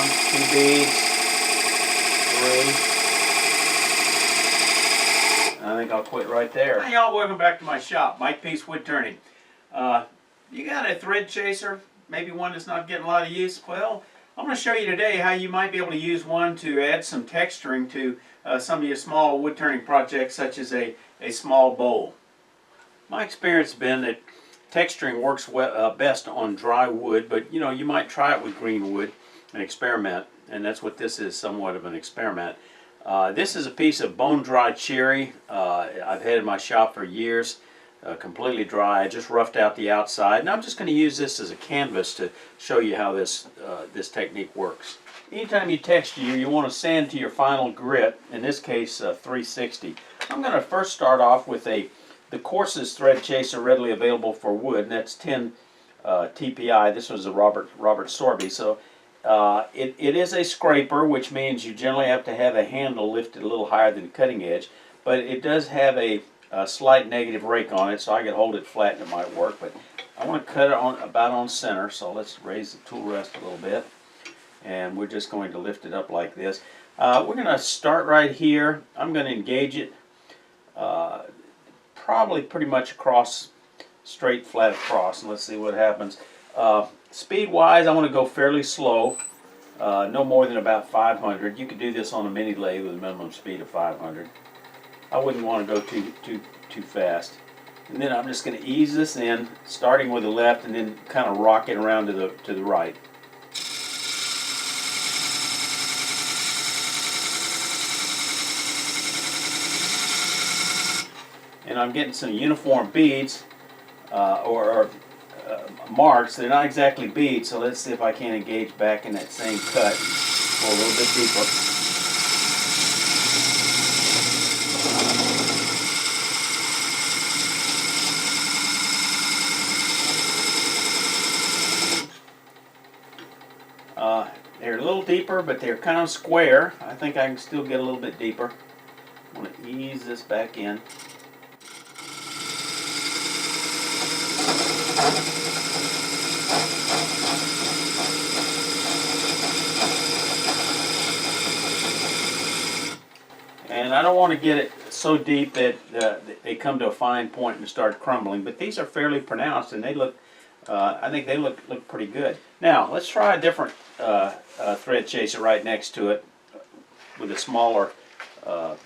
down, 2 beads, 3. I think I'll quit right there. Hi y'all, welcome back to my shop, Mike Piece Woodturning. You got a thread chaser, maybe one that's not getting a lot of use? Well, I'm going to show you today how you might be able to use one to add some texturing to some of your small wood turning projects, such as a small bowl. My experience has been that texturing works best on dry wood, but you might try it with green wood and experiment, and that's what this is, somewhat of an experiment. This is a piece of bone-dry cherry. I've had in my shop for years, completely dry. I just roughed out the outside, and I'm just going to use this as a canvas to show you how this technique works. Anytime you texture, you want to sand to your final grit, in this case 360. I'm going to first start off with the coarsest thread chaser readily available for wood, and that's 10 TPI. This was a Robert Sorby. So it is a scraper, which means you generally have to have a handle lifted a little higher than the cutting edge, but it does have a slight negative rake on it, so I could hold it flat and it might work. But I want to cut it about on center, so let's raise the tool rest a little bit, and we're just going to lift it up like this. We're going to start right here. I'm going to engage it probably pretty much across, straight flat across, and let's see what happens. Speed wise, I want to go fairly slow, no more than about 500. You could do this on a mini lathe with a minimum speed of 500. I wouldn't want to go too fast. And then I'm just going to ease this in, starting with the left and then kind of rock it around to the right. And I'm getting some uniform beads or marks. They're not exactly beads, so let's see if I can engage back in that same cut, go a little bit deeper. They're a little deeper, but they're kind of square. I think I can still get a little bit deeper. I want to ease this back in. And I don't want to get it so deep that they come to a fine point and start crumbling, but these are fairly pronounced, and they look, I think they look pretty good. Now, let's try a different thread chaser right next to it with a smaller, a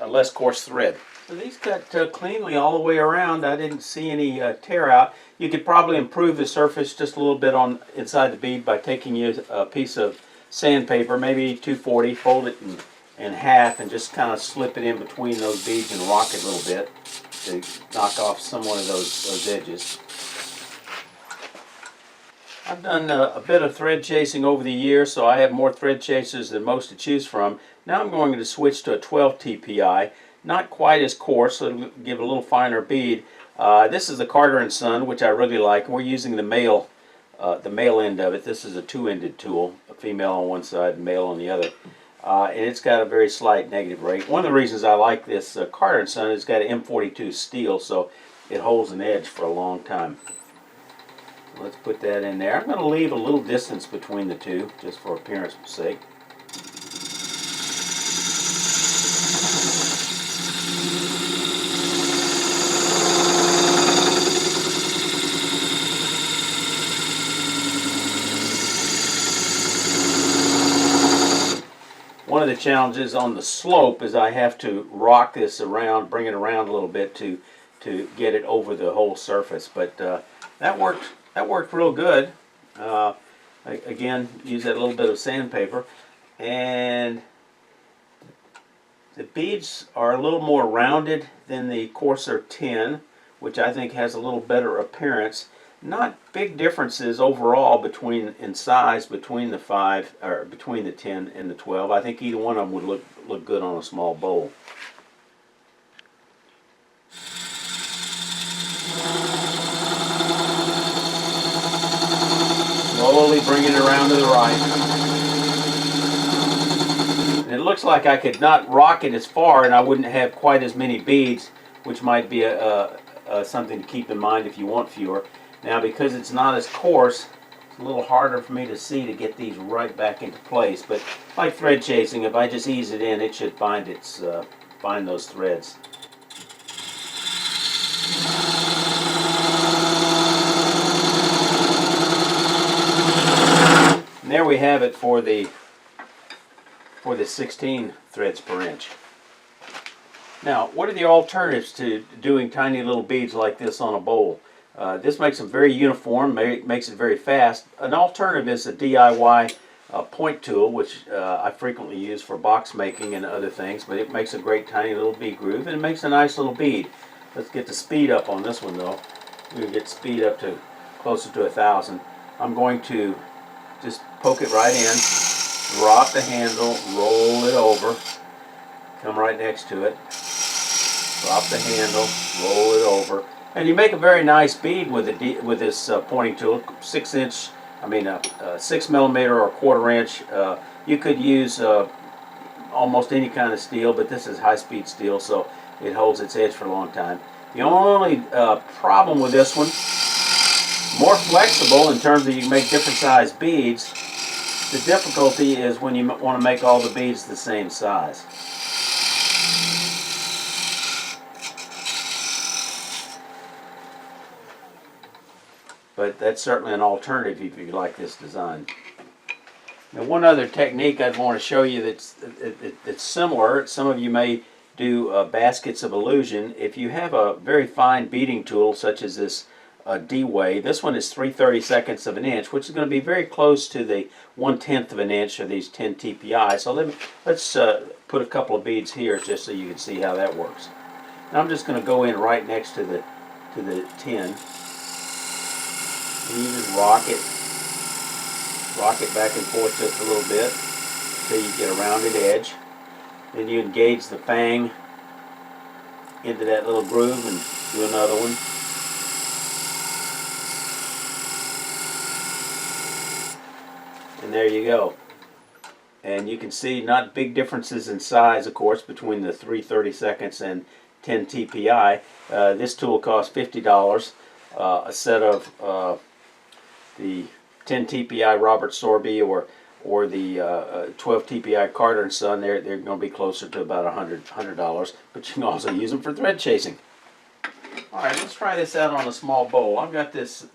less coarse thread. So these cut cleanly all the way around. I didn't see any tear out. You could probably improve the surface just a little bit on inside the bead by taking a piece of sandpaper, maybe 240, fold it in half and just kind of slip it in between those beads and rock it a little bit to knock off somewhat of those edges. I've done a bit of thread chasing over the years, so I have more thread chasers than most to choose from. Now I'm going to switch to a 12 TPI. Not quite as coarse, so it'll give a little finer bead. This is the Carter & Son, which I really like. We're using the male end of it. This is a two-ended tool, a female on one side and male on the other. And it's got a very slight negative rate. One of the reasons I like this Carter & Son is it's got an M42 steel, so it holds an edge for a long time. Let's put that in there. I'm going to leave a little distance between the two, just for appearance sake. One of the challenges on the slope is I have to rock this around, bring it around a little bit to get it over the whole surface. But that worked real good. Again, use that little bit of sandpaper, and the beads are a little more rounded than the coarser 10, which I think has a little better appearance. Not big differences overall in size between the 10 and the 12. I think either one of them would look good on a small bowl. Slowly bring it around to the right. And it looks like I could not rock it as far, and I wouldn't have quite as many beads, which might be something to keep in mind if you want fewer. Now, because it's not as coarse, It's a little harder for me to see to get these right back into place, but like thread chasing, if I just ease it in, it should find find those threads. And there we have it for the 16 threads per inch. Now, what are the alternatives to doing tiny little beads like this on a bowl? This makes them very uniform, makes it very fast. An alternative is a DIY point tool, which I frequently use for box making and other things, but it makes a great tiny little bead groove, and it makes a nice little bead. Let's get the speed up on this one though. We'll get speed up to closer to 1,000. I'm going to just poke it right in, drop the handle, roll it over, come right next to it, drop the handle, roll it over, and you make a very nice bead with this pointing tool. 6 millimeter or 1/4 inch. You could use almost any kind of steel, but this is high-speed steel, so it holds its edge for a long time. The only problem with this one, more flexible in terms of you can make different size beads. The difficulty is when you want to make all the beads the same size. But that's certainly an alternative if you like this design. Now, one other technique I'd want to show you that's similar. Some of you may do baskets of illusion. If you have a very fine beading tool such as this D-Way, this one is 3/32 of an inch, which is going to be very close to the 1/10 of an inch of these 10 TPI. So let's put a couple of beads here just so you can see how that works. Now I'm just going to go in right next to the tin. And you just rock it back and forth just a little bit until you get a rounded edge. Then you engage the fang into that little groove and do another one. And there you go. And you can see not big differences in size, of course, between the 3/32 and 10 TPI. This tool costs $50. A set of the 10 TPI Robert Sorby or the 12 TPI Carter and Son, they're going to be closer to about $100. But you can also use them for thread chasing. All right, let's try this out on a small bowl. I've got this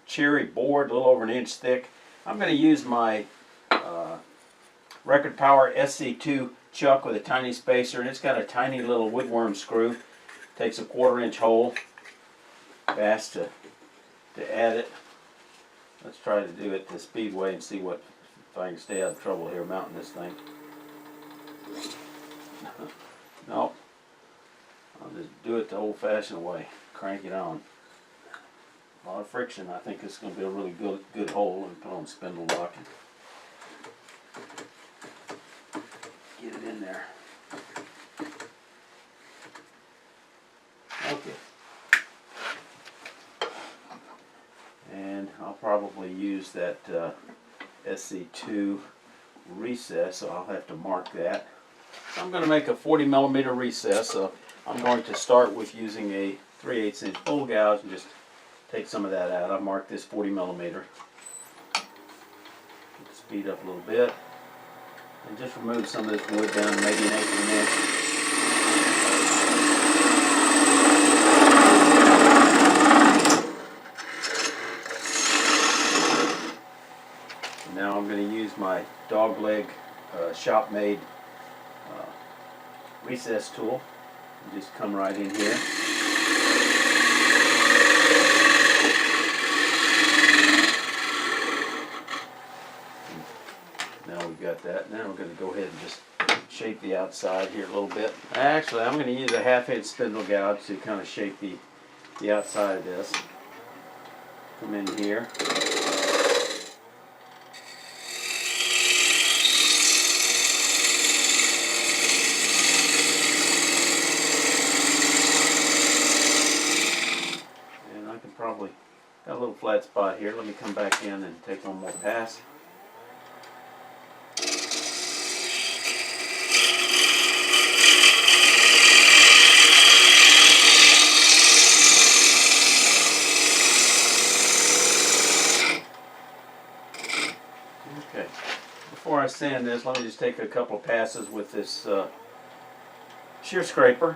cherry board, a little over an inch thick. I'm going to use my Record Power SC2 chuck with a tiny spacer, and it's got a tiny little woodworm screw. Takes a 1/4 inch hole. Fast to add it. Let's try to do it the speed way and see if I can stay out of trouble here mounting this thing. Nope. I'll just do it the old-fashioned way. Crank it on. A lot of friction. I think it's going to be a really good hole, and put on spindle lock and get it in there. Okay. And I'll probably use that SC2 recess, so I'll have to mark that. So I'm going to make a 40 millimeter recess, so I'm going to start with using a 3/8 inch bowl gouge and just take some of that out. I've marked this 40 millimeter. Speed up a little bit. And just remove some of this wood down to maybe 1/8 of an inch. Now I'm going to use my dog leg shop-made recess tool and just come right in here. Now we've got that. Now we're going to go ahead and just shape the outside here a little bit. Actually, I'm going to use a 1/2 inch spindle gouge to kind of shape the outside of this. Come in here. Probably got a little flat spot here. Let me come back in and take one more pass. before I sand this, let me just take a couple of passes with this shear scraper.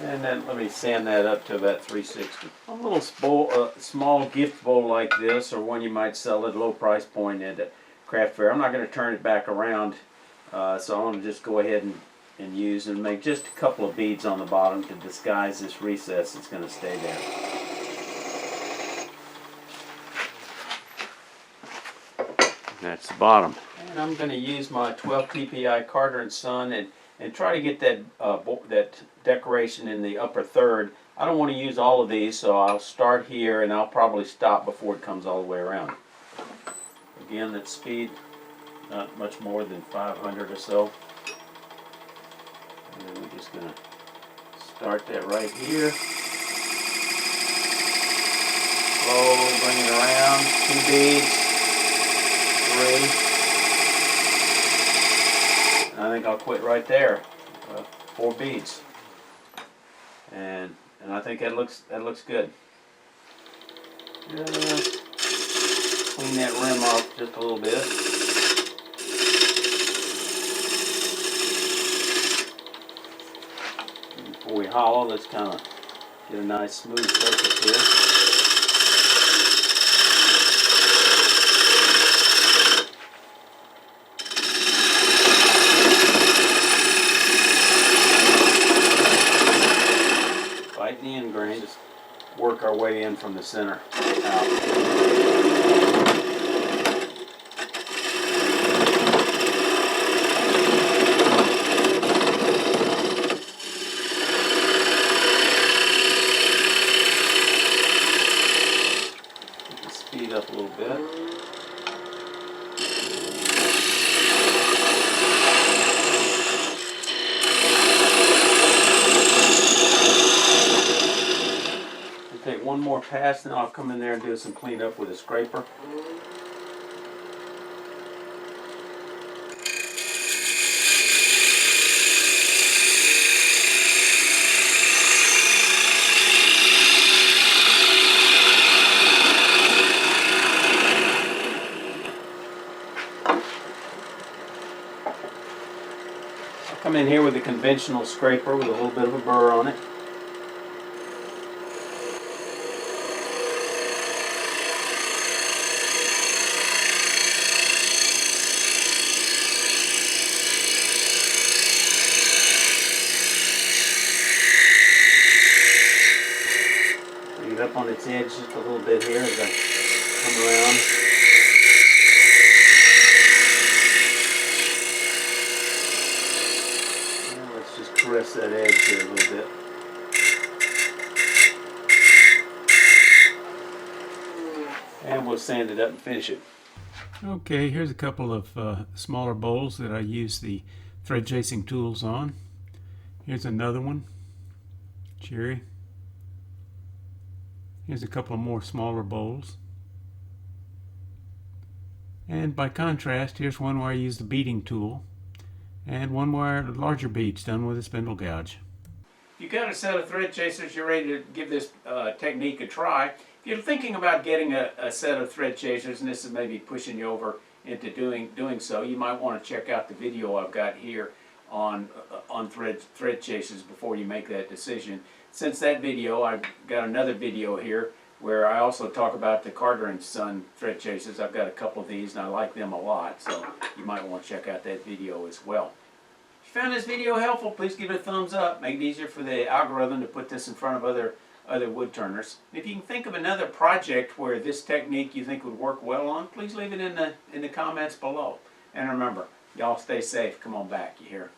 And then let me sand that up to about 360. A little small gift bowl like this, or one you might sell at a low price point at a craft fair. I'm not going to turn it back around, so I'm going to just go ahead and use and make just a couple of beads on the bottom to disguise this recess that's going to stay there. That's the bottom. And I'm going to use my 12 TPI Carter & Son and try to get that decoration in the upper third. I don't want to use all of these, so I'll start here and I'll probably stop before it comes all the way around. Again, that speed, not much more than 500 or so. And then we're just going to start that right here. Slow, bring it around, 2 beads. 3. I think I'll quit right there. 4 beads, and I think that looks good. Just clean that rim off just a little bit. And before we hollow, let's kind of get a nice smooth surface here. The end grain, just work our way in from the center out. Speed up a little bit. Take one more pass, then I'll come in there and do some cleanup with a scraper. I'll come in here with a conventional scraper with a little bit of a burr on it. Up on its edge just a little bit here as I come around. Now let's just caress that edge here a little bit. And we'll sand it up and finish it. Okay, here's a couple of smaller bowls that I use the thread chasing tools on. Here's another one, cherry. Here's a couple of more smaller bowls. And by contrast, here's one where I use the beading tool, and one where larger beads done with a spindle gouge. If you've got a set of thread chasers, you're ready to give this technique a try. If you're thinking about getting a set of thread chasers, and this is maybe pushing you over into doing so, you might want to check out the video I've got here on thread chasers before you make that decision. Since that video, I've got another video here where I also talk about the Carter & Son thread chasers. I've got a couple of these and I like them a lot, so you might want to check out that video as well. If you found this video helpful, please give it a thumbs up. Make it easier for the algorithm to put this in front of other wood turners. If you can think of another project where this technique you think would work well on, please leave it in the comments below. And remember, y'all stay safe. Come on back, you hear?